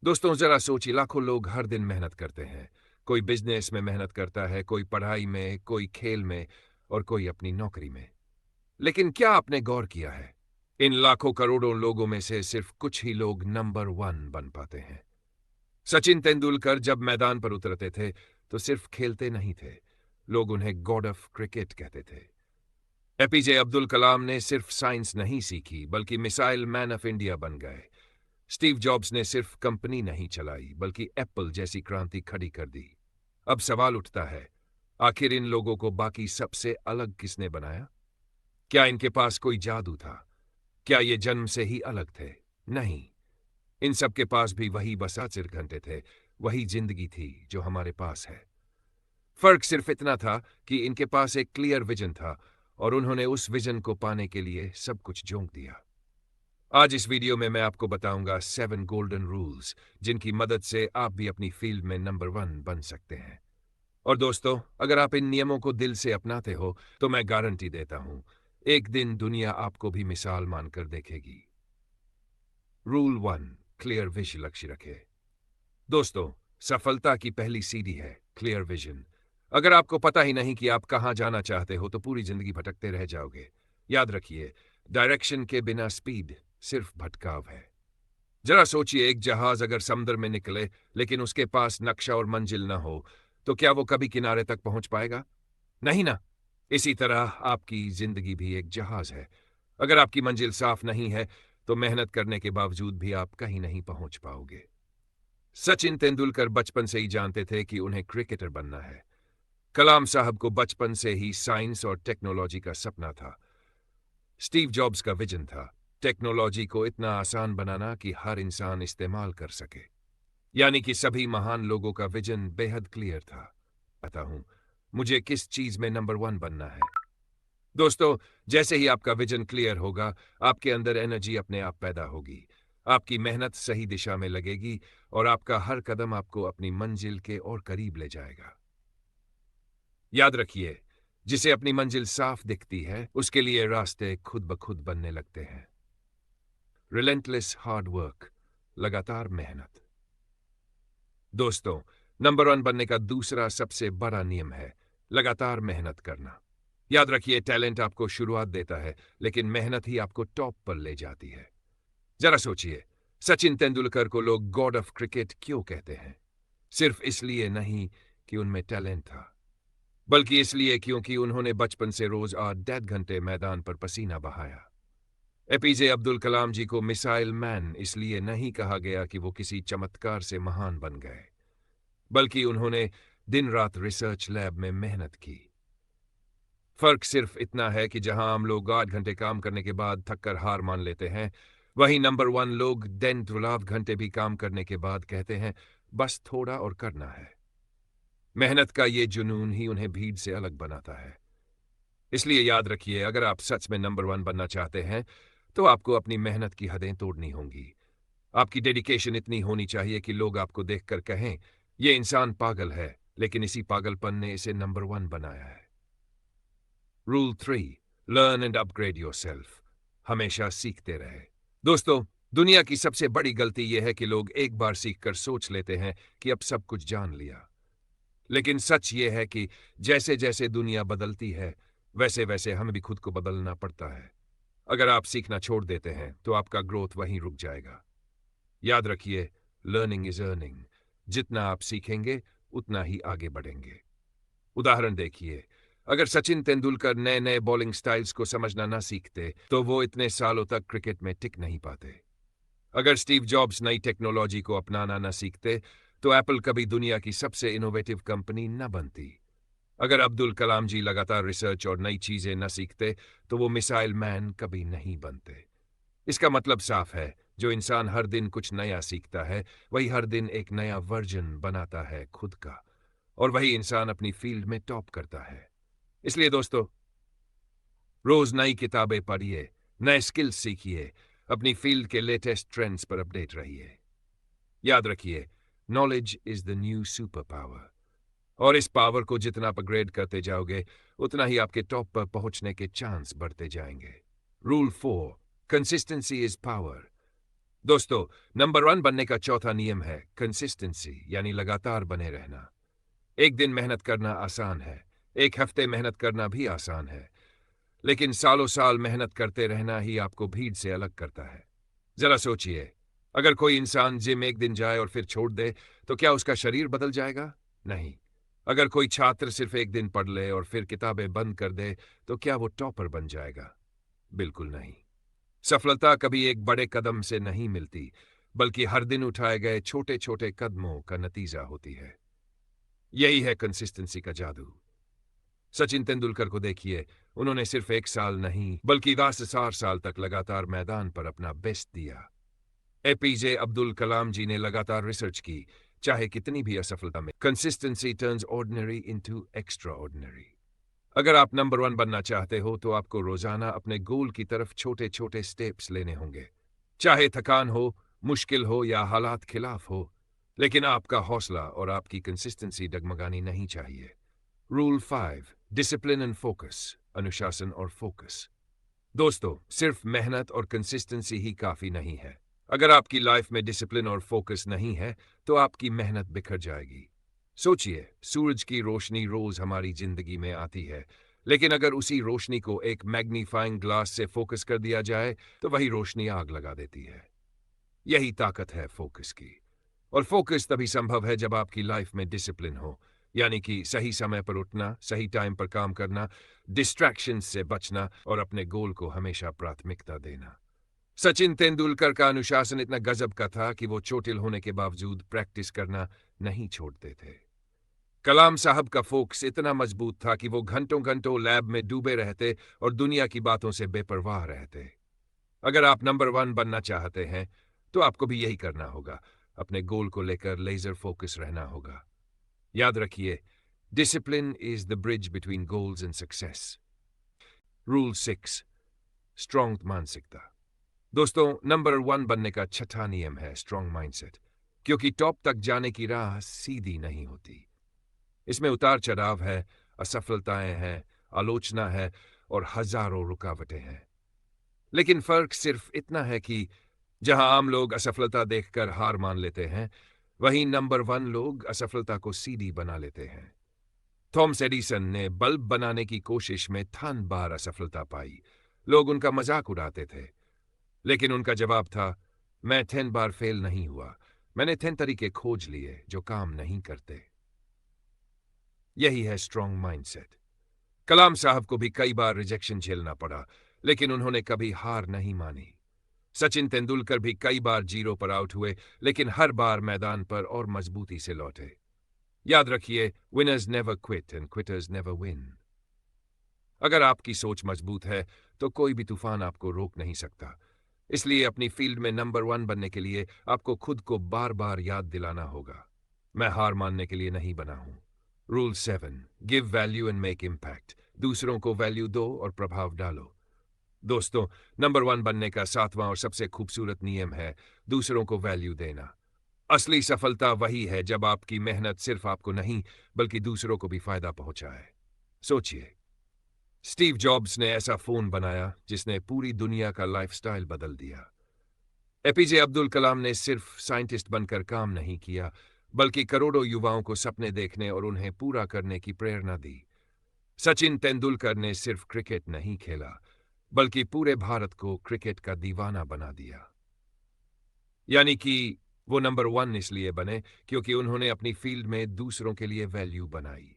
दोस्तों जरा सोचिए, लाखों लोग हर दिन मेहनत करते हैं। कोई बिजनेस में मेहनत करता है, कोई पढ़ाई में, कोई खेल में और कोई अपनी नौकरी में। लेकिन क्या आपने गौर किया है, इन लाखों करोड़ों लोगों में से सिर्फ कुछ ही लोग नंबर वन बन पाते हैं। सचिन तेंदुलकर जब मैदान पर उतरते थे तो सिर्फ खेलते नहीं थे, लोग उन्हें गॉड ऑफ क्रिकेट कहते थे। एपीजे अब्दुल कलाम ने सिर्फ साइंस नहीं सीखी बल्कि मिसाइल मैन ऑफ इंडिया बन गए। स्टीव जॉब्स ने सिर्फ कंपनी नहीं चलाई बल्कि एप्पल जैसी क्रांति खड़ी कर दी। अब सवाल उठता है, आखिर इन लोगों को बाकी सबसे अलग किसने बनाया? क्या इनके पास कोई जादू था? क्या ये जन्म से ही अलग थे? नहीं, इन सब के पास भी वही 72 घंटे थे, वही जिंदगी थी जो हमारे पास है। फर्क सिर्फ इतना था कि इनके पास एक क्लियर विजन था और उन्होंने उस विजन को पाने के लिए सब कुछ झोंक दिया। आज इस वीडियो में मैं आपको बताऊंगा 7 गोल्डन रूल्स जिनकी मदद से आप भी अपनी फील्ड में नंबर वन बन सकते हैं। और दोस्तों, अगर आप इन नियमों को दिल से अपनाते हो तो मैं गारंटी देता हूं, एक दिन दुनिया आपको भी मिसाल मानकर देखेगी। रूल 1, क्लियर विजन लक्ष्य रखें। दोस्तों, सफलता की पहली सीढ़ी है क्लियर विजन। अगर आपको पता ही नहीं कि आप कहां जाना चाहते हो तो पूरी जिंदगी भटकते रह जाओगे। याद रखिए, डायरेक्शन के बिना स्पीड सिर्फ भटकाव है। जरा सोचिए, एक जहाज अगर समुद्र में निकले लेकिन उसके पास नक्शा और मंजिल न हो तो क्या वो कभी किनारे तक पहुंच पाएगा? नहीं ना। इसी तरह आपकी जिंदगी भी एक जहाज है। अगर आपकी मंजिल साफ नहीं है तो मेहनत करने के बावजूद भी आप कहीं नहीं पहुंच पाओगे। सचिन तेंदुलकर बचपन से ही जानते थे कि उन्हें क्रिकेटर बनना है। कलाम साहब को बचपन से ही साइंस और टेक्नोलॉजी का सपना था। स्टीव जॉब्स का विजन था टेक्नोलॉजी को इतना आसान बनाना कि हर इंसान इस्तेमाल कर सके। यानी कि सभी महान लोगों का विजन बेहद क्लियर था। पता हूं मुझे किस चीज में नंबर वन बनना है। दोस्तों, जैसे ही आपका विजन क्लियर होगा, आपके अंदर एनर्जी अपने आप पैदा होगी, आपकी मेहनत सही दिशा में लगेगी और आपका हर कदम आपको अपनी मंजिल के और करीब ले जाएगा। याद रखिए, जिसे अपनी मंजिल साफ दिखती है उसके लिए रास्ते खुद ब खुद बनने लगते हैं। रिलेंटलेस हार्ड वर्क, लगातार मेहनत। दोस्तों, नंबर वन बनने का दूसरा सबसे बड़ा नियम है लगातार मेहनत करना। याद रखिए, टैलेंट आपको शुरुआत देता है लेकिन मेहनत ही आपको टॉप पर ले जाती है। जरा सोचिए, सचिन तेंदुलकर को लोग गॉड ऑफ क्रिकेट क्यों कहते हैं? सिर्फ इसलिए नहीं कि उनमें टैलेंट था, बल्कि इसलिए क्योंकि उन्होंने बचपन से रोज 8 घंटे मैदान पर पसीना बहाया। एपीजे अब्दुल कलाम जी को मिसाइल मैन इसलिए नहीं कहा गया कि वो किसी चमत्कार से महान बन गए, बल्कि उन्होंने दिन रात रिसर्च लैब में मेहनत की। फर्क सिर्फ इतना है कि जहां हम लोग 8 घंटे काम करने के बाद थककर हार मान लेते हैं, वहीं नंबर वन लोग दिन 12 घंटे भी काम करने के बाद कहते हैं, बस थोड़ा और करना है। मेहनत का ये जुनून ही उन्हें भीड़ से अलग बनाता है। इसलिए याद रखिए, अगर आप सच में नंबर वन बनना चाहते हैं तो आपको अपनी मेहनत की हदें तोड़नी होंगी। आपकी डेडिकेशन इतनी होनी चाहिए कि लोग आपको देखकर कहें, ये इंसान पागल है, लेकिन इसी पागलपन ने इसे नंबर वन बनाया है। Rule 3, learn and upgrade yourself, हमेशा सीखते रहे। दोस्तों, दुनिया की सबसे बड़ी गलती यह है कि लोग एक बार सीखकर सोच लेते हैं कि अब सब कुछ जान लिया। लेकिन सच यह है कि जैसे जैसे दुनिया बदलती है वैसे वैसे हमें भी खुद को बदलना पड़ता है। अगर आप सीखना छोड़ देते हैं तो आपका ग्रोथ वहीं रुक जाएगा। याद रखिए, लर्निंग इज अर्निंग। जितना आप सीखेंगे उतना ही आगे बढ़ेंगे। उदाहरण देखिए, अगर सचिन तेंदुलकर नए नए बॉलिंग स्टाइल्स को समझना ना सीखते तो वो इतने सालों तक क्रिकेट में टिक नहीं पाते। अगर स्टीव जॉब्स नई टेक्नोलॉजी को अपनाना न सीखते तो एप्पल कभी दुनिया की सबसे इनोवेटिव कंपनी न बनती। अगर अब्दुल कलाम जी लगातार रिसर्च और नई चीजें न सीखते तो वो मिसाइल मैन कभी नहीं बनते। इसका मतलब साफ है, जो इंसान हर दिन कुछ नया सीखता है वही हर दिन एक नया वर्जन बनाता है खुद का, और वही इंसान अपनी फील्ड में टॉप करता है। इसलिए दोस्तों, रोज नई किताबें पढ़िए, नए स्किल्स सीखिए, अपनी फील्ड के लेटेस्ट ट्रेंड्स पर अपडेट रहिए। याद रखिए, knowledge is the new super power, और इस पावर को जितना अपग्रेड करते जाओगे उतना ही आपके टॉप पर पहुंचने के चांस बढ़ते जाएंगे। रूल 4, कंसिस्टेंसी इज पावर, दोस्तों, नंबर वन बनने का चौथा नियम है कंसिस्टेंसी, यानी लगातार बने रहना। एक दिन मेहनत करना आसान है, एक हफ्ते मेहनत करना भी आसान है, लेकिन सालों साल मेहनत करते रहना ही आपको भीड़ से अलग करता है। जरा सोचिए, अगर कोई इंसान जिम एक दिन जाए और फिर छोड़ दे, तो क्या उसका शरीर बदल जाएगा? नहीं। अगर कोई छात्र सिर्फ एक दिन पढ़ ले और फिर किताबें बंद कर दे, तो क्या वो टॉपर बन जाएगा? बिल्कुल नहीं। सफलता कभी एक बड़े कदम से नहीं मिलती, बल्कि हर दिन उठाए गए छोटे छोटे कदमों का नतीजा होती है। यही है कंसिस्टेंसी का जादू। सचिन तेंदुलकर को देखिए, उन्होंने सिर्फ एक साल नहीं बल्कि 10,000 साल तक लगातार मैदान पर अपना बेस्ट दिया। एपीजे अब्दुल कलाम जी ने लगातार रिसर्च की, चाहे कितनी भी असफलता में consistency turns ordinary into extra ordinary. अगर आप नंबर वन बनना चाहते हो तो आपको रोजाना अपने गोल की तरफ छोटे छोटे स्टेप्स लेने होंगे, चाहे थकान हो, मुश्किल हो या हालात खिलाफ हो, लेकिन आपका हौसला और आपकी कंसिस्टेंसी डगमगानी नहीं चाहिए। रूल 5, डिसिप्लिन एंड फोकस, अनुशासन और फोकस। दोस्तों, सिर्फ मेहनत और कंसिस्टेंसी ही काफी नहीं है। अगर आपकी लाइफ में डिसिप्लिन और फोकस नहीं है, तो आपकी मेहनत बिखर जाएगी। सोचिए, सूरज की रोशनी रोज हमारी जिंदगी में आती है, लेकिन अगर उसी रोशनी को एक मैग्नीफाइंग ग्लास से फोकस कर दिया जाए, तो वही रोशनी आग लगा देती है। यही ताकत है फोकस की। और फोकस तभी संभव है जब आपकी लाइफ में डिसिप्लिन हो, यानी कि सही समय पर उठना, सही टाइम पर काम करना, डिस्ट्रैक्शन से बचना और अपने गोल को हमेशा प्राथमिकता देना। सचिन तेंदुलकर का अनुशासन इतना गजब का था कि वो चोटिल होने के बावजूद प्रैक्टिस करना नहीं छोड़ते थे। कलाम साहब का फोकस इतना मजबूत था कि वो घंटों घंटों लैब में डूबे रहते और दुनिया की बातों से बेपरवाह रहते। अगर आप नंबर वन बनना चाहते हैं, तो आपको भी यही करना होगा। अपने गोल को लेकर लेजर फोकस रहना होगा। याद रखिए, discipline is the bridge between goals and success. Rule 6, strong मानसिकता। दोस्तों, नंबर वन बनने का छठा नियम है स्ट्रॉन्ग माइंडसेट, क्योंकि टॉप तक जाने की राह सीधी नहीं होती। इसमें उतार चढ़ाव है, असफलताएं हैं, आलोचना है और हजारों रुकावटें हैं। लेकिन फर्क सिर्फ इतना है कि जहां आम लोग असफलता देखकर हार मान लेते हैं, वहीं नंबर वन लोग असफलता को सीधी बना लेते हैं। थॉमस एडिसन ने बल्ब बनाने की कोशिश में 10 बार असफलता पाई। लोग उनका मजाक उड़ाते थे, लेकिन उनका जवाब था, मैं 10 बार फेल नहीं हुआ, मैंने 10 तरीके खोज लिए जो काम नहीं करते। यही है स्ट्रॉन्ग माइंडसेट। कलाम साहब को भी कई बार रिजेक्शन झेलना पड़ा, लेकिन उन्होंने कभी हार नहीं मानी। सचिन तेंदुलकर भी कई बार जीरो पर आउट हुए, लेकिन हर बार मैदान पर और मजबूती से लौटे। याद रखिए, winners never quit and quitters never win. अगर आपकी सोच मजबूत है, तो कोई भी तूफान आपको रोक नहीं सकता। इसलिए अपनी फील्ड में नंबर वन बनने के लिए आपको खुद को बार बार याद दिलाना होगा, मैं हार मानने के लिए नहीं बना हूं। Rule 7, give value and make impact, दूसरों को वैल्यू दो और प्रभाव डालो। दोस्तों, नंबर वन बनने का सातवां और सबसे खूबसूरत नियम है दूसरों को वैल्यू देना। असली सफलता वही है जब आपकी मेहनत सिर्फ आपको नहीं, बल्कि दूसरों को भी फायदा पहुंचाए। सोचिए, स्टीव जॉब्स ने ऐसा फोन बनाया जिसने पूरी दुनिया का लाइफस्टाइल बदल दिया। एपीजे अब्दुल कलाम ने सिर्फ साइंटिस्ट बनकर काम नहीं किया, बल्कि करोड़ों युवाओं को सपने देखने और उन्हें पूरा करने की प्रेरणा दी। सचिन तेंदुलकर ने सिर्फ क्रिकेट नहीं खेला, बल्कि पूरे भारत को क्रिकेट का दीवाना बना दिया। यानी कि वो नंबर वन इसलिए बने क्योंकि उन्होंने अपनी फील्ड में दूसरों के लिए वैल्यू बनाई।